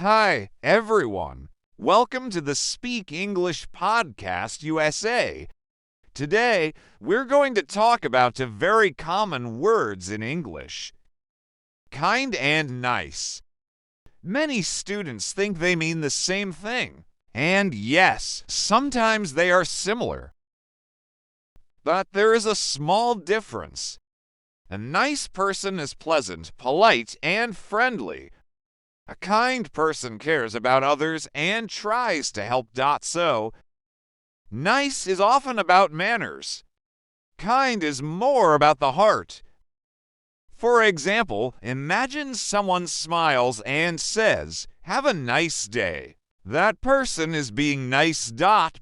Hi, everyone. Welcome to the Speak English Podcast USA. Today, we're going to talk about two very common words in English: kind and nice. Many students think they mean the same thing. And yes, sometimes they are similar. But there is a small difference. A nice person is pleasant, polite, and friendly. A kind person cares about others and tries to help. So, nice is often about manners. Kind is more about the heart. For example, imagine someone smiles and says, "Have a nice day." That person is being nice.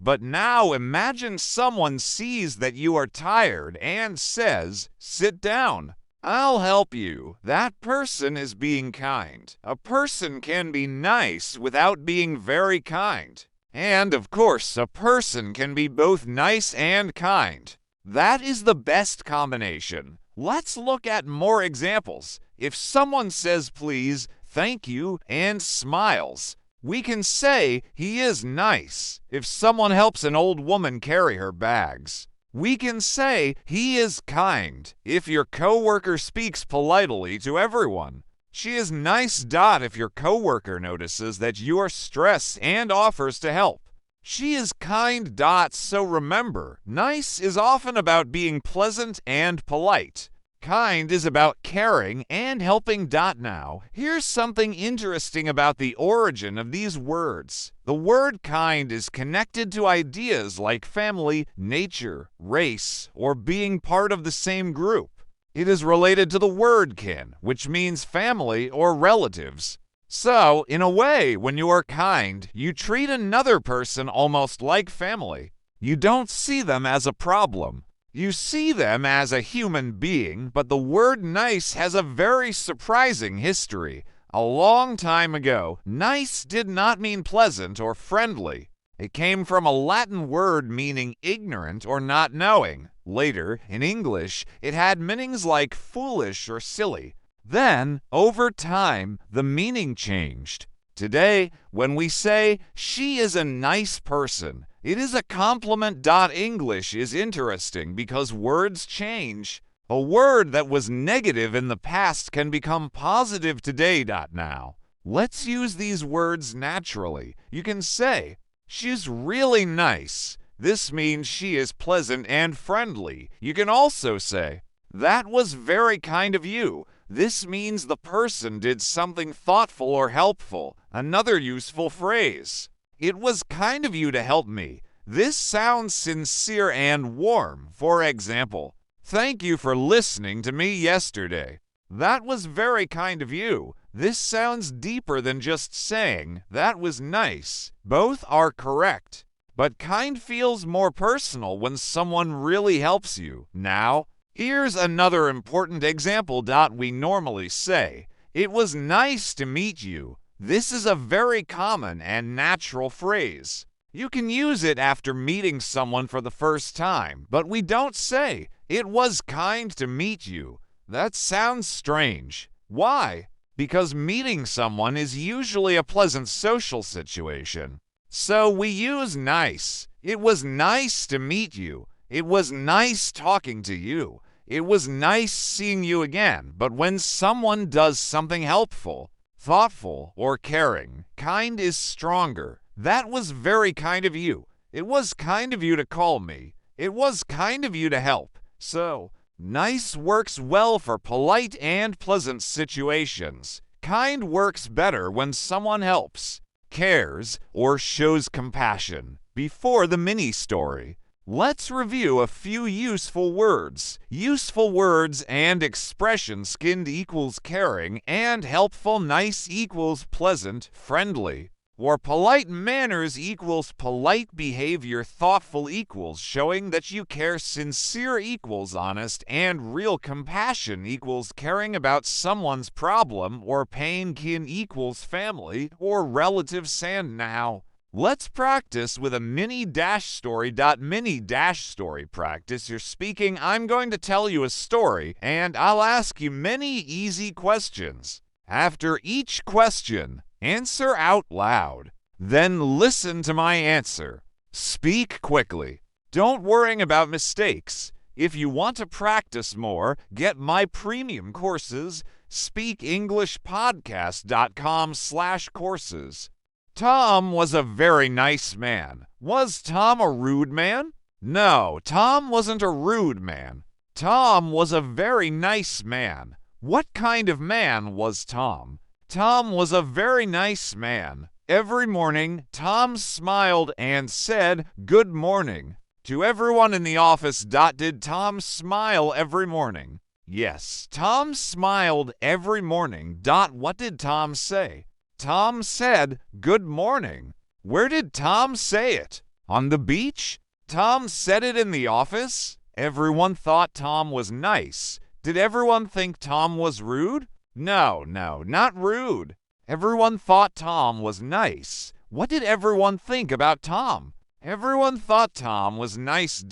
But now imagine someone sees that you are tired and says, "Sit down. I'll help you." That person is being kind. A person can be nice without being very kind. And of course, a person can be both nice and kind. That is the best combination. Let's look at more examples. If someone says please, thank you, and smiles, we can say he is nice. If someone helps an old woman carry her bags, we can say he is kind. If your coworker speaks politely to everyone, she is nice. If your coworker notices that you are stressed and offers to help, she is kind. So remember, nice is often about being pleasant and polite. Kind is about caring and helping. Now, here's something interesting about the origin of these words. The word kind is connected to ideas like family, nature, race, or being part of the same group. It is related to the word kin, which means family or relatives. So, in a way, when you are kind, you treat another person almost like family. You don't see them as a problem. You see them as a human being. But the word nice has a very surprising history. A long time ago, nice did not mean pleasant or friendly. It came from a Latin word meaning ignorant or not knowing. Later, in English, it had meanings like foolish or silly. Then, over time, the meaning changed. Today, when we say, "She is a nice person," it is a compliment. English is interesting because words change. A word that was negative in the past can become positive today. Now, let's use these words naturally. You can say, "She's really nice." This means she is pleasant and friendly. You can also say, "That was very kind of you." This means the person did something thoughtful or helpful. Another useful phrase: "It was kind of you to help me." This sounds sincere and warm. For example, "Thank you for listening to me yesterday." That was very kind of you. This sounds deeper than just saying, "That was nice." Both are correct, but kind feels more personal when someone really helps you. Now, here's another important example. We normally say, "It was nice to meet you." This is a very common and natural phrase. You can use it after meeting someone for the first time, but we don't say, "It was kind to meet you." That sounds strange. Why? Because meeting someone is usually a pleasant social situation. So we use nice. It was nice to meet you. It was nice talking to you. It was nice seeing you again. But when someone does something helpful, thoughtful, or caring, kind is stronger. That was very kind of you. It was kind of you to call me. It was kind of you to help. So, nice works well for polite and pleasant situations. Kind works better when someone helps, cares, or shows compassion. Before the mini story, let's review a few useful words. Useful words and expressions: kind equals caring and helpful, nice equals pleasant, friendly, or polite manners equals polite behavior, thoughtful equals showing that you care, sincere equals honest and real, compassion equals caring about someone's problem or pain, kin equals family or relatives. And now, let's practice with a mini-story. Mini-story practice. You're speaking. I'm going to tell you a story, and I'll ask you many easy questions. After each question, Answer out loud. Then listen to my answer. Speak quickly. Don't worry about mistakes. If you want to practice more, get my premium courses, speakenglishpodcast.com/courses. Tom was a very nice man. Was Tom a rude man? No, Tom wasn't a rude man. Tom was a very nice man. What kind of man was Tom? Tom was a very nice man. Every morning, Tom smiled and said, "Good morning." To everyone in the office. Did Tom smile every morning? Yes, Tom smiled every morning. What did Tom say? Tom said, "Good morning." Where did Tom say it? On the beach? Tom said it in the office? Everyone thought Tom was nice. Did everyone think Tom was rude? No, not rude. Everyone thought Tom was nice. What did everyone think about Tom? Everyone thought Tom was nice.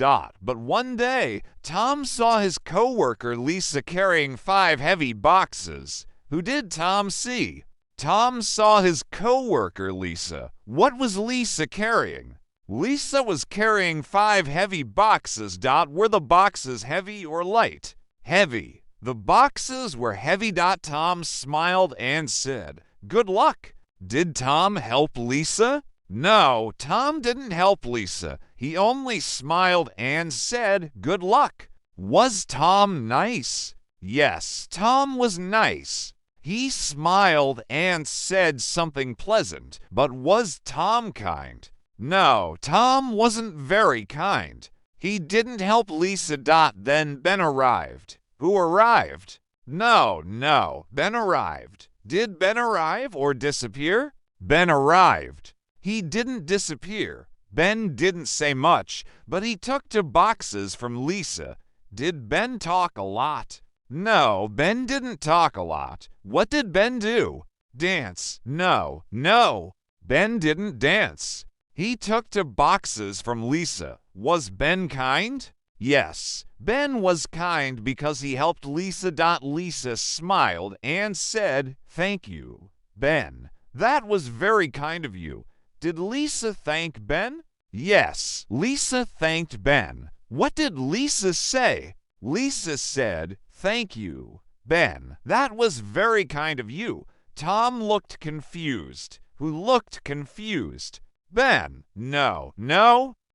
But one day, Tom saw his coworker Lisa carrying 5 heavy boxes. Who did Tom see? Tom saw his coworker Lisa. What was Lisa carrying? Lisa was carrying 5 heavy boxes. Were the boxes heavy or light? Heavy. The boxes were heavy. Tom smiled and said, "Good luck." Did Tom help Lisa? No, Tom didn't help Lisa. He only smiled and said, "Good luck." Was Tom nice? Yes, Tom was nice. He smiled and said something pleasant, but was Tom kind? No, Tom wasn't very kind. He didn't help Lisa. Then Ben arrived. Who arrived? No, Ben arrived. Did Ben arrive or disappear? Ben arrived. He didn't disappear. Ben didn't say much, but he took 2 boxes from Lisa. Did Ben talk a lot? No, Ben didn't talk a lot. What did Ben do? Dance. No, Ben didn't dance. He took 2 boxes from Lisa. Was Ben kind? Yes, Ben was kind because he helped Lisa. Lisa smiled and said, "Thank you, Ben. That was very kind of you." Did Lisa thank Ben? Yes, Lisa thanked Ben. What did Lisa say? Lisa said, "Thank you, Ben. That was very kind of you." Tom looked confused. Who looked confused? Ben. No.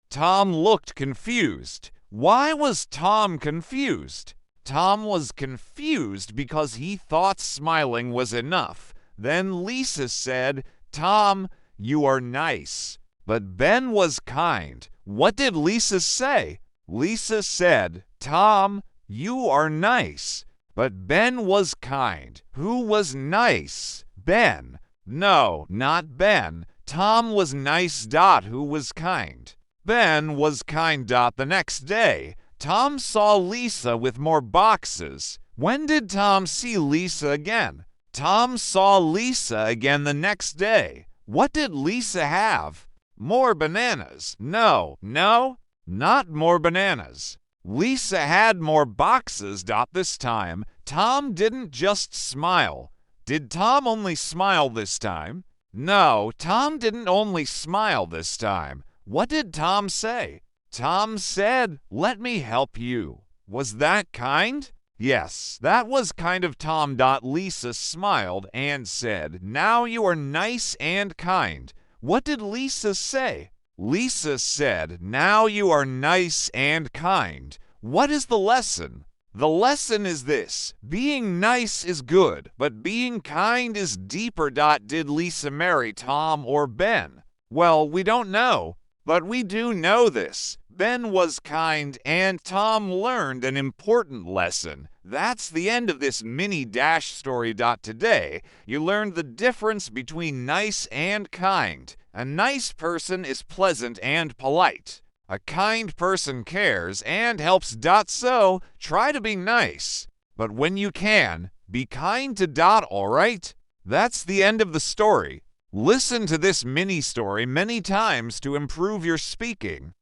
Tom looked confused. Why was Tom confused? Tom was confused because he thought smiling was enough. Then Lisa said, "Tom, you are nice." But Ben was kind. What did Lisa say? Lisa said, "Tom, you are nice." But Ben was kind. Who was nice? Ben. No, not Ben. Tom was nice. Who was kind? Ben was kind. The next day, Tom saw Lisa with more boxes. When did Tom see Lisa again? Tom saw Lisa again the next day. What did Lisa have? More bananas. No, not more bananas. Lisa had more boxes. This time, Tom didn't just smile. Did Tom only smile this time? No, Tom didn't only smile this time. What did Tom say? Tom said, "Let me help you." Was that kind? Yes, that was kind of Tom. Lisa smiled and said, "Now you are nice and kind." What did Lisa say? Lisa said, "Now you are nice and kind." What is the lesson? The lesson is this: being nice is good, but being kind is deeper. Did Lisa marry Tom or Ben? Well, we don't know, but we do know this. Ben was kind and Tom learned an important lesson. That's the end of this mini dash story. Today, you learned the difference between nice and kind. A nice person is pleasant and polite. A kind person cares and helps. So, try to be nice. But when you can, be kind to alright? That's the end of the story. Listen to this mini story many times to improve your speaking.